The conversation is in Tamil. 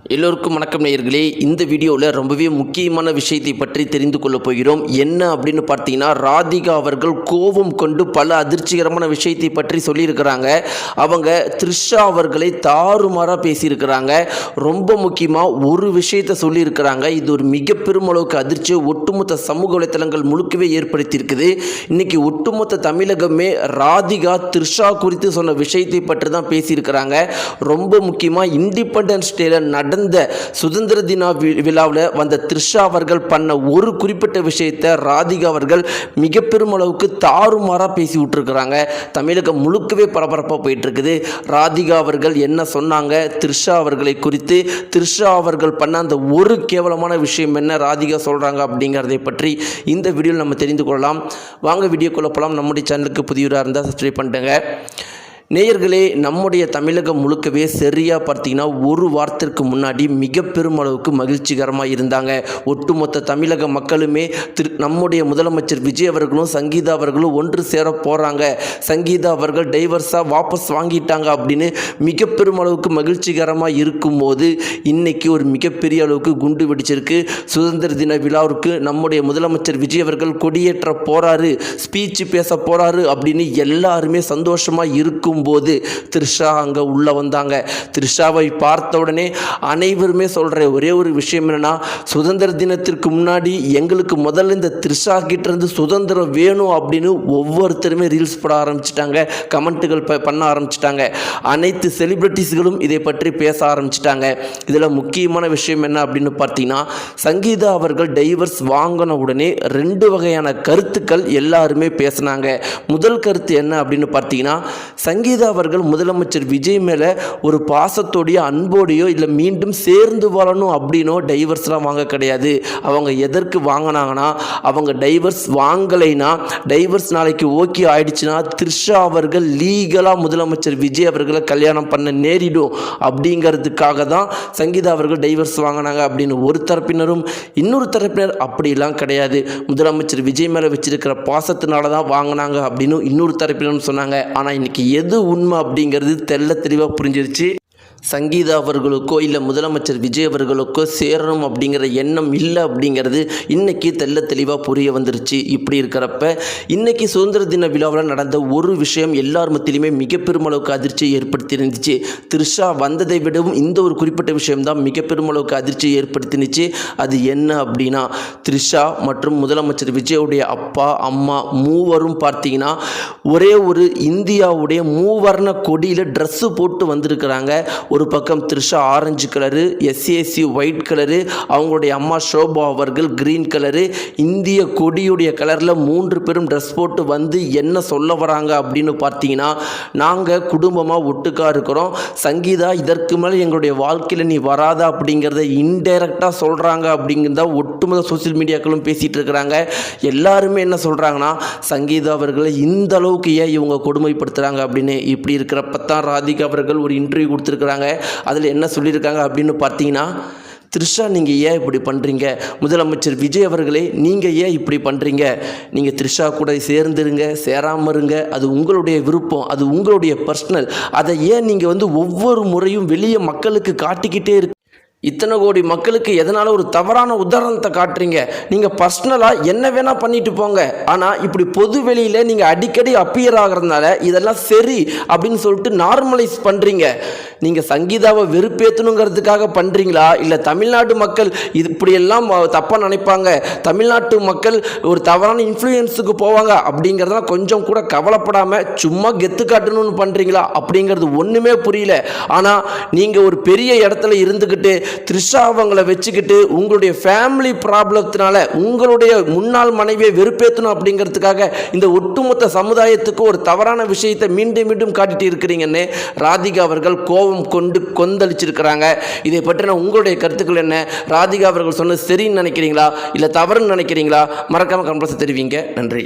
எல்லோருக்கும் வணக்கம் நேயர்களே. இந்த வீடியோவில் ரொம்பவே முக்கியமான விஷயத்தை பற்றி தெரிந்து கொள்ளப் போகிறோம். என்ன அப்படின்னு பார்த்தீங்கன்னா, ராதிகா அவர்கள் கோபம் கொண்டு பல அதிர்ச்சிகரமான விஷயத்தை பற்றி சொல்லியிருக்கிறாங்க. அவங்க த்ரிஷா அவர்களை தாறுமாறாக பேசியிருக்கிறாங்க. ரொம்ப முக்கியமாக ஒரு விஷயத்தை சொல்லியிருக்கிறாங்க. இது ஒரு மிக பெருமளவுக்கு அதிர்ச்சியை ஒட்டுமொத்த சமூக வலைத்தளங்கள் முழுக்கவே ஏற்படுத்தியிருக்குது. இன்றைக்கி ஒட்டுமொத்த தமிழகமே ராதிகா த்ரிஷா குறித்து சொன்ன விஷயத்தை பற்றி தான் பேசியிருக்கிறாங்க. ரொம்ப முக்கியமாக இண்டிபெண்டன்ஸ் டேல நடந்த சுதந்திர தின விழாவில் வந்த த்ரிஷா அவர்கள் பண்ண ஒரு குறிப்பிட்ட விஷயத்தை ராதிகா அவர்கள் மிக பெருமளவுக்கு தாறுமாறாக பேசி விட்டுருக்கிறாங்க. தமிழகம் முழுக்கவே பரபரப்பாக போயிட்டு இருக்குது. ராதிகா அவர்கள் என்ன சொன்னாங்க த்ரிஷா அவர்களை குறித்து, த்ரிஷா அவர்கள் பண்ண அந்த ஒரு கேவலமான விஷயம் என்ன ராதிகா சொல்கிறாங்க அப்படிங்கிறதை பற்றி இந்த வீடியோவில் நம்ம தெரிந்து கொள்ளலாம். வாங்க வீடியோக்குள்ள போகலாம். நம்முடைய சேனலுக்கு புதியவராக இருந்தால் சப்ஸ்கிரைப் பண்ணிட்டுங்க. நேயர்களே, நம்முடைய தமிழகம் முழுக்கவே சரியாக பார்த்தீங்கன்னா ஒரு வாரத்திற்கு முன்னாடி மிக பெருமளவுக்கு மகிழ்ச்சிகரமாக இருந்தாங்க. ஒட்டுமொத்த தமிழக மக்களுமே நம்முடைய முதலமைச்சர் விஜய் அவர்களும் சங்கீதா அவர்களும் ஒன்று சேர போகிறாங்க, சங்கீதா அவர்கள் டைவர்ஸாக வாபஸ் வாங்கிட்டாங்க அப்படின்னு மிக பெருமளவுக்கு மகிழ்ச்சிகரமாக இருக்கும்போது இன்றைக்கி ஒரு மிகப்பெரிய அளவுக்கு குண்டு வெடிச்சிருக்கு. சுதந்திர தின விழாவிற்கு நம்முடைய முதலமைச்சர் விஜய் அவர்கள் கொடியேற்ற போகிறாரு, ஸ்பீச் பேச போகிறாரு அப்படின்னு எல்லாருமே சந்தோஷமாக இருக்கும் போது த்ரிஷா அங்கே உள்ளே வந்தாங்க. த்ரிஷாவை பார்த்த உடனே அனைவருமே சொல்கிற ஒரே ஒரு விஷயம் என்னென்னா, சுதந்திர தினத்திற்கு முன்னாடி எங்களுக்கு முதல்ல இந்த த்ரிஷா கிட்டேருந்து சுதந்திரம் வேணும் அப்படின்னு ஒவ்வொருத்தருமே ரீல்ஸ் போட ஆரம்பிச்சிட்டாங்க, கமெண்ட்டுகள் பண்ண ஆரம்பிச்சிட்டாங்க. அனைத்து செலிப்ரிட்டிஸ்களும் இதை பற்றி பேச ஆரம்பிச்சிட்டாங்க. இதில் முக்கியமான விஷயம் என்ன அப்படின்னு பார்த்தீங்கன்னா, சங்கீதா அவர்கள் டைவர்ஸ் வாங்கின உடனே ரெண்டு வகையான கருத்துக்கள் எல்லாருமே பேசினாங்க. முதல் கருத்து என்ன அப்படின்னு பார்த்தீங்கன்னா, சங்கீதா அவர்கள் முதலமைச்சர் விஜய் மேலே ஒரு பாசத்தோடைய அன்போடையோ இல்லை மீண்டும் சேர்ந்து வாழணும் அப்படின்னோ டைவர்ஸ்லாம் வாங்க கிடையாது. அவங்க எதற்கு வாங்கினாங்கன்னா, அவங்க டைவர்ஸ் வாங்கலைன்னா, டைவர்ஸ் நாளைக்கு ஓகே ஆயிடுச்சுன்னா த்ரிஷா அவர்கள் லீகலாக முதலமைச்சர் விஜய் அவர்களை கல்யாணம் பண்ண நேரிடும் அப்படிங்கிறதுக்காக தான் சங்கீதா அவர்கள் டைவர்ஸ் வாங்கினாங்க அப்படின்னு ஒரு தரப்பினரும், இன்னொரு தரப்பினர் அப்படிலாம் கிடையாது, முதலமைச்சர் விஜய் மேலே வச்சிருக்கிற பாசத்தினால தான் வாங்கினாங்க அப்படின்னு இன்னொரு தரப்பினரும் சொன்னாங்க. ஆனால் இன்னைக்கு எது உண்மை அப்படிங்கிறது தெள்ள தெளிவாக புரிஞ்சிருச்சு. சங்கீதா அவர்களுக்கோ இல்லை முதலமைச்சர் விஜய் அவர்களுக்கோ சேரணும் அப்படிங்கிற எண்ணம் இல்லை அப்படிங்கிறது இன்றைக்கி தெள்ள தெளிவாக புரிய வந்துருச்சு. இப்படி இருக்கிறப்ப இன்றைக்கி சுதந்திர தின விழாவில் நடந்த ஒரு விஷயம் எல்லார் மத்தியிலுமே மிக பெருமளவுக்கு அதிர்ச்சியை ஏற்படுத்தி இருந்துச்சு. த்ரிஷா வந்ததை விடவும் இந்த ஒரு குறிப்பிட்ட விஷயம்தான் மிக பெருமளவுக்கு அதிர்ச்சியை ஏற்படுத்தினுச்சு. அது என்ன அப்படின்னா, த்ரிஷா மற்றும் முதலமைச்சர் விஜயோடைய அப்பா அம்மா மூவரும் பார்த்தீங்கன்னா ஒரே ஒரு இந்தியாவுடைய மூவர்ண கொடியில் ட்ரெஸ்ஸு போட்டு வந்திருக்கிறாங்க. ஒரு பக்கம் Trisha orange colour, SAC white colour, அவங்களுடைய அம்மா ஷோபா அவர்கள் கிரீன் கலரு, இந்திய கொடியுடைய கலரில் 3 பேரும் ட்ரெஸ் போட்டு வந்து என்ன சொல்ல வராங்க அப்படின்னு பார்த்தீங்கன்னா, நாங்கள் குடும்பமாக ஒட்டுக்கா இருக்கிறோம், சங்கீதா இதற்கு மேலே எங்களுடைய வாழ்க்கையில் நீ வராதா அப்படிங்கிறத இன்டைரக்டாக சொல்கிறாங்க அப்படிங்கிறத ஒட்டுமொத்த சோசியல் மீடியாக்களும் பேசிகிட்டு இருக்கிறாங்க. எல்லாருமே என்ன சொல்கிறாங்கன்னா, சங்கீதா அவர்களை இந்த அளவுக்கு ஏன் இவங்க கொடுமைப்படுத்துகிறாங்க அப்படின்னு. இப்படி இருக்கிறப்ப தான் ராதிகா அவர்கள் ஒரு இன்டர்வியூ கொடுத்துருக்குறாங்க. அதில் என்ன சொல்லியிருக்காங்க அப்படின்னு பார்த்தீங்கன்னா, த்ரிஷா நீங்கள் ஏன் இப்படி பண்ணுறீங்க, முதலமைச்சர் விஜய் அவர்களே நீங்கள் ஏன் இப்படி பண்ணுறீங்க, நீங்கள் த்ரிஷா கூட சேர்ந்துருங்க, சேராமல் இருங்க, அது உங்களுடைய விருப்பம், அது உங்களுடைய பர்சனல், அதை ஏன் நீங்கள் ஒவ்வொரு முறையும் வெளியே மக்களுக்கு காட்டிக்கிட்டே இருக்கு, இத்தனை கோடி மக்களுக்கு எதனால் ஒரு தவறான உதாரணத்தை காட்டுறீங்க, நீங்கள் பர்சனலாக என்ன வேணால் பண்ணிட்டு போங்க, ஆனால் இப்படி பொது வெளியில் நீங்கள் அடிக்கடி அப்பியர் ஆகிறதுனால இதெல்லாம் சரி அப்படின்னு சொல்லிட்டு நார்மலைஸ் பண்ணுறீங்க. நீங்கள் சங்கீதாவை வெறுப்பேற்றணுங்கிறதுக்காக பண்ணுறீங்களா, இல்லை தமிழ்நாட்டு மக்கள் இது இப்படியெல்லாம் தப்பாக நினைப்பாங்க, தமிழ்நாட்டு மக்கள் ஒரு தவறான இன்ஃப்ளூயன்ஸுக்கு போவாங்க அப்படிங்கிறதெல்லாம் கொஞ்சம் கூட கவலைப்படாமல் சும்மா கெத்து காட்டணும்னு பண்ணுறீங்களா அப்படிங்கிறது ஒன்றுமே புரியல. ஆனால் நீங்கள் ஒரு பெரிய இடத்துல இருந்துக்கிட்டு த்ரிஷா அவங்களை வச்சுக்கிட்டு உங்களுடைய ஃபேமிலி ப்ராப்ளத்தினால உங்களுடைய முன்னாள் மனைவியை வெறுப்பேற்றணும் அப்படிங்கிறதுக்காக இந்த ஒட்டுமொத்த சமுதாயத்துக்கு ஒரு தவறான விஷயத்தை மீண்டும் மீண்டும் காட்டிட்டு இருக்கிறீங்கன்னு ராதிகா அவர்கள் கோபம் கொண்டு கொந்தளிச்சிருக்கிறாங்க. இதை பற்றின உங்களுடைய கருத்துக்கள் என்ன? ராதிகா அவர்கள் சொன்னது சரின்னு நினைக்கிறீங்களா இல்லை தவறுன்னு நினைக்கிறீங்களா? மறக்காமல் கமெண்ட்ல தெரிவிங்க. நன்றி.